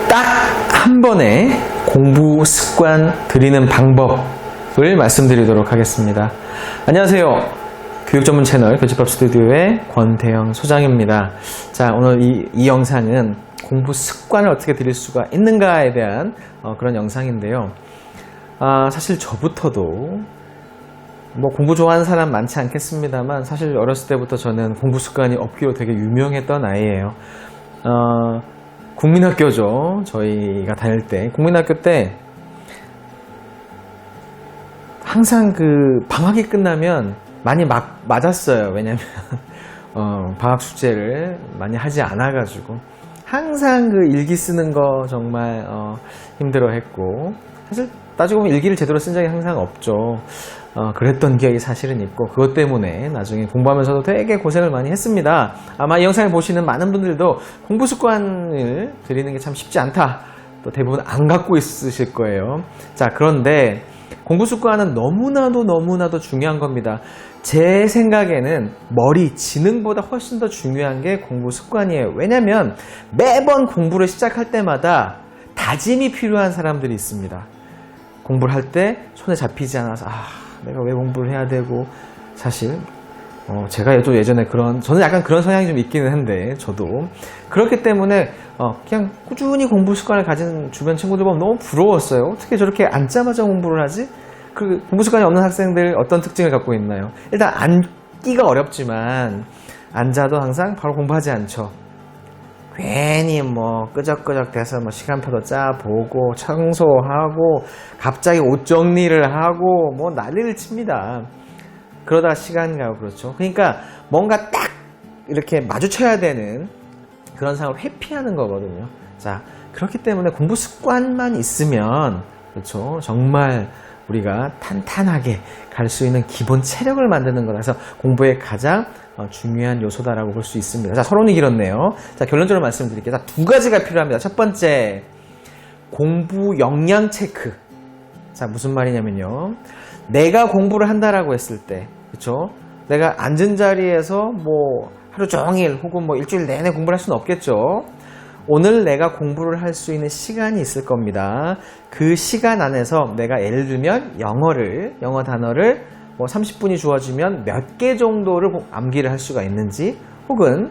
딱 한 번에 공부 습관 들이는 방법을 말씀드리도록 하겠습니다. 안녕하세요. 교육 전문 채널 교집합 스튜디오의 권태영 소장입니다. 자, 오늘 이 영상은 공부 습관을 어떻게 들일 수가 있는가에 대한 그런 영상인데요. 사실 저부터도 뭐 공부 좋아하는 사람 많지 않겠습니다만 사실 어렸을 때부터 저는 공부 습관이 없기로 되게 유명했던 아이예요. 국민학교죠. 저희가 다닐 때 국민학교 때 항상 그 방학이 끝나면 많이 맞았어요. 왜냐면 방학 숙제를 많이 하지 않아가지고 항상 그 일기 쓰는 거 정말 힘들어했고, 사실 따지고 보면 일기를 제대로 쓴 적이 항상 없죠. 그랬던 기억이 사실은 있고, 그것 때문에 나중에 공부하면서도 되게 고생을 많이 했습니다. 아마 이 영상을 보시는 많은 분들도 공부 습관을 들이는 게 참 쉽지 않다, 또 대부분 안 갖고 있으실 거예요. 자, 그런데 공부 습관은 너무나도 중요한 겁니다. 제 생각에는 머리, 지능보다 훨씬 더 중요한 게 공부 습관이에요. 왜냐면 매번 공부를 시작할 때마다 다짐이 필요한 사람들이 있습니다. 공부를 할 때 손에 잡히지 않아서 내가 왜 공부를 해야 되고, 사실 제가 또 예전에 저는 약간 그런 성향이 좀 있기는 한데, 저도 그렇기 때문에 그냥 꾸준히 공부 습관을 가진 주변 친구들 보면 너무 부러웠어요. 어떻게 저렇게 앉자마자 공부를 하지? 그 공부 습관이 없는 학생들 어떤 특징을 갖고 있나요? 일단 앉기가 어렵지만 앉아도 항상 바로 공부하지 않죠. 괜히 끄적끄적 돼서 시간표도 짜보고 청소하고 갑자기 옷 정리를 하고 난리를 칩니다. 그러다가 시간 가고 그렇죠. 그러니까 뭔가 딱 이렇게 마주쳐야 되는 그런 상황을 회피하는 거거든요. 자, 그렇기 때문에 공부 습관만 있으면, 그렇죠, 정말 우리가 탄탄하게 갈 수 있는 기본 체력을 만드는 거라 서 공부의 가장 중요한 요소다라고 볼 수 있습니다. 자, 서론이 길었네요. 자, 결론적으로 말씀드릴게요. 자, 두 가지가 필요합니다. 첫 번째, 공부 역량 체크. 자, 무슨 말이냐면요, 내가 공부를 한다라고 했을 때, 그렇죠, 내가 앉은 자리에서 하루 종일 혹은 일주일 내내 공부를 할 수는 없겠죠. 오늘 내가 공부를 할 수 있는 시간이 있을 겁니다. 그 시간 안에서 내가 예를 들면 영어 단어를 30분이 주어지면 몇 개 정도를 암기를 할 수가 있는지, 혹은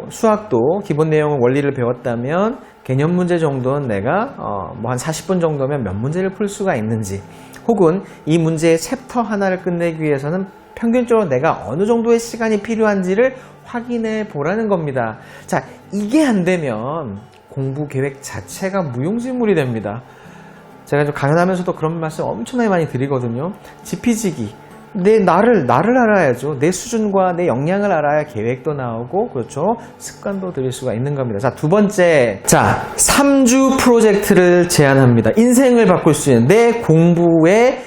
수학도 기본 내용은 원리를 배웠다면 개념 문제 정도는 내가 한 40분 정도면 몇 문제를 풀 수가 있는지, 혹은 이 문제의 챕터 하나를 끝내기 위해서는 평균적으로 내가 어느 정도의 시간이 필요한지를 확인해 보라는 겁니다. 자, 이게 안 되면 공부 계획 자체가 무용지물이 됩니다. 제가 좀 강연하면서도 그런 말씀 엄청나게 많이 드리거든요. 지피지기. 나를 알아야죠. 내 수준과 내 역량을 알아야 계획도 나오고, 그렇죠, 습관도 들일 수가 있는 겁니다. 자, 두 번째. 자, 3주 프로젝트를 제안합니다. 인생을 바꿀 수 있는, 내 공부의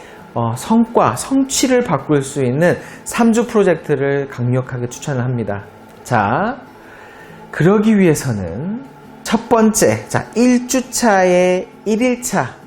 성과, 성취를 바꿀 수 있는 3주 프로젝트를 강력하게 추천을 합니다. 자, 그러기 위해서는 첫 번째, 1주차의 1일차.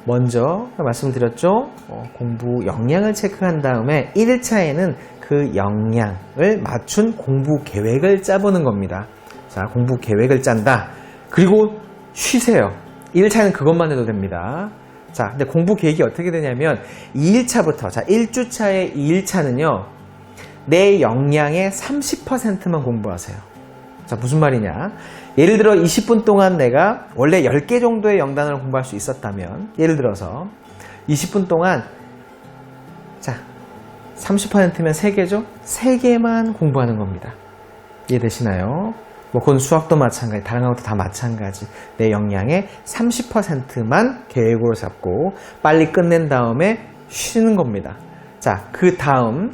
먼저 말씀드렸죠. 공부 역량을 체크한 다음에 1일차에는 그 역량을 맞춘 공부 계획을 짜보는 겁니다. 자, 공부 계획을 짠다. 그리고 쉬세요. 1일차는 그것만 해도 됩니다. 자, 근데 공부 계획이 어떻게 되냐면 2일차부터, 1주차의 2일차는요, 내 역량의 30%만 공부하세요. 자, 무슨 말이냐? 예를 들어 20분 동안 내가 원래 10개 정도의 영단어를 공부할 수 있었다면, 예를 들어서 20분 동안 30%면 3개죠? 3개만 공부하는 겁니다. 이해되시나요? 그건 수학도 마찬가지, 다른 것도 다 마찬가지. 내 역량의 30%만 계획으로 잡고 빨리 끝낸 다음에 쉬는 겁니다. 자, 그 다음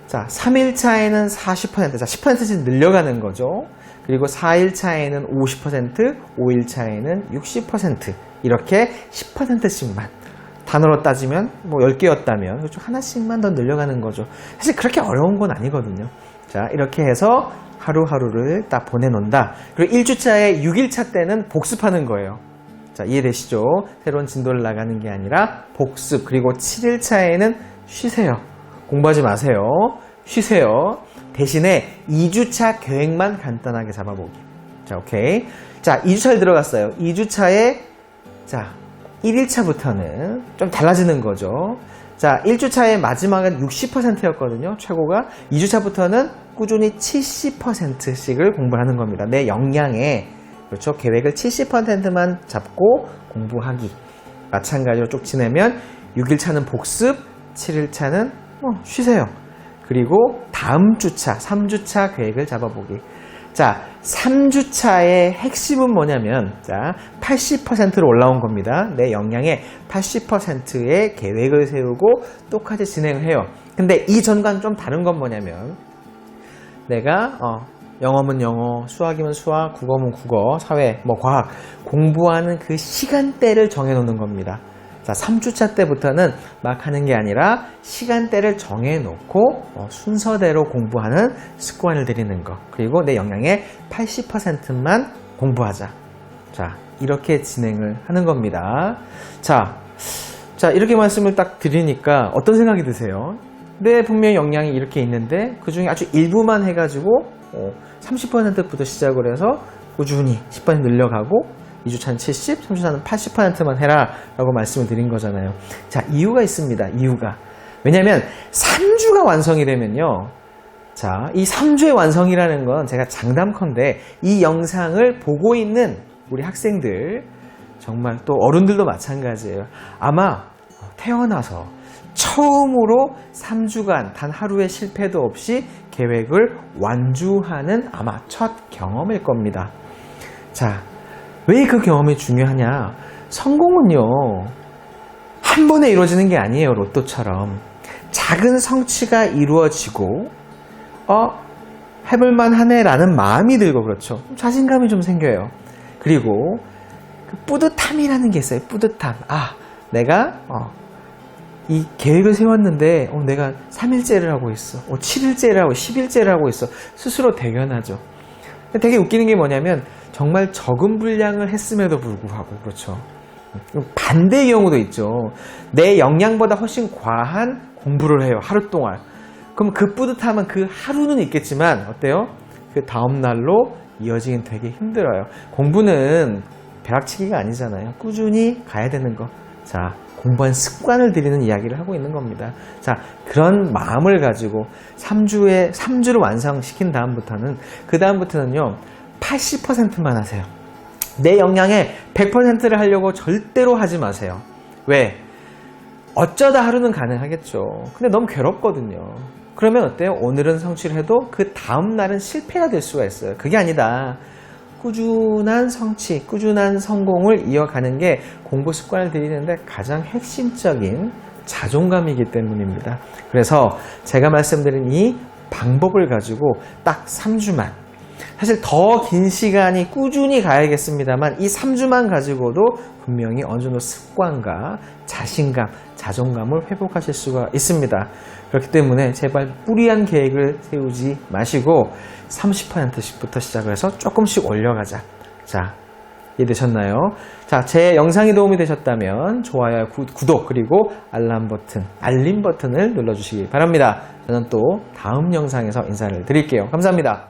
3일차에는 40%, 10%씩 늘려가는 거죠. 그리고 4일차에는 50%, 5일차에는 60%, 이렇게 10%씩만. 단어로 따지면 10개였다면 하나씩만 더 늘려가는 거죠. 사실 그렇게 어려운 건 아니거든요. 자, 이렇게 해서 하루하루를 딱 보내놓는다. 그리고 1주차에 6일차 때는 복습하는 거예요. 자, 이해되시죠? 새로운 진도를 나가는 게 아니라 복습. 그리고 7일차에는 쉬세요. 공부하지 마세요. 쉬세요. 대신에 2주차 계획만 간단하게 잡아보기. 자, 오케이. 자, 2주차를 들어갔어요. 2주차에, 자, 1일차부터는 좀 달라지는 거죠. 자, 1주차의 마지막은 60%였거든요. 최고가. 2주차부터는 꾸준히 70%씩을 공부하는 겁니다. 내 역량에, 그렇죠. 계획을 70%만 잡고 공부하기. 마찬가지로 쭉 지내면 6일차는 복습, 7일차는 쉬세요. 그리고 다음 주차, 3주차 계획을 잡아보기. 자, 3주차의 핵심은 뭐냐면, 자, 80%로 올라온 겁니다. 내 역량의 80%의 계획을 세우고 똑같이 진행을 해요. 근데 이전과는 좀 다른 건 뭐냐면, 내가, 영어면 영어, 수학이면 수학, 국어면 국어, 사회, 과학, 공부하는 그 시간대를 정해놓는 겁니다. 자, 3주차 때부터는 막 하는 게 아니라 시간대를 정해놓고 순서대로 공부하는 습관을 들이는 거. 그리고 내 역량의 80%만 공부하자. 자, 이렇게 진행을 하는 겁니다. 자, 이렇게 말씀을 딱 드리니까 어떤 생각이 드세요? 내 분명히 역량이 이렇게 있는데 그 중에 아주 일부만 해가지고 30%부터 시작을 해서 꾸준히 10% 늘려가고 2주차는 70, 3주차는 80%만 해라 라고 말씀을 드린 거잖아요. 자, 이유가 있습니다. 이유가. 왜냐면 3주가 완성이 되면요. 자, 이 3주의 완성이라는 건 제가 장담컨대 이 영상을 보고 있는 우리 학생들, 정말 또 어른들도 마찬가지예요. 아마 태어나서 처음으로 3주간 단 하루의 실패도 없이 계획을 완주하는 아마 첫 경험일 겁니다. 자, 왜 그 경험이 중요하냐? 성공은요, 한 번에 이루어지는 게 아니에요. 로또처럼. 작은 성취가 이루어지고, 해볼만 하네 라는 마음이 들고, 그렇죠. 자신감이 좀 생겨요. 그리고, 그 뿌듯함이라는 게 있어요. 뿌듯함. 내가, 이 계획을 세웠는데, 내가 3일째를 하고 있어. 7일째를 하고, 10일째를 하고 있어. 스스로 대견하죠. 되게 웃기는 게 뭐냐면, 정말 적은 분량을 했음에도 불구하고, 그렇죠. 반대의 경우도 있죠. 내 역량보다 훨씬 과한 공부를 해요. 하루 동안. 그럼 그 뿌듯함은 그 하루는 있겠지만, 어때요? 그 다음날로 이어지긴 되게 힘들어요. 공부는 벼락치기가 아니잖아요. 꾸준히 가야 되는 거. 자, 공부한 습관을 들이는 이야기를 하고 있는 겁니다. 자, 그런 마음을 가지고 3주를 완성시킨 다음부터는요, 80%만 하세요. 내 역량의 100%를 하려고 절대로 하지 마세요. 왜? 어쩌다 하루는 가능하겠죠. 근데 너무 괴롭거든요. 그러면 어때요? 오늘은 성취를 해도 그 다음날은 실패가 될 수가 있어요. 그게 아니다. 꾸준한 성취, 꾸준한 성공을 이어가는 게 공부 습관을 들이는데 가장 핵심적인 자존감이기 때문입니다. 그래서 제가 말씀드린 이 방법을 가지고 딱 3주만, 사실 더 긴 시간이 꾸준히 가야겠습니다만 이 3주만 가지고도 분명히 어느 정도 습관과 자신감, 자존감을 회복하실 수가 있습니다. 그렇기 때문에 제발 무리한 계획을 세우지 마시고 30%씩부터 시작을 해서 조금씩 올려가자. 자, 이해되셨나요? 자, 제 영상이 도움이 되셨다면 좋아요, 구독, 그리고 알림 버튼을 눌러주시기 바랍니다. 저는 또 다음 영상에서 인사를 드릴게요. 감사합니다.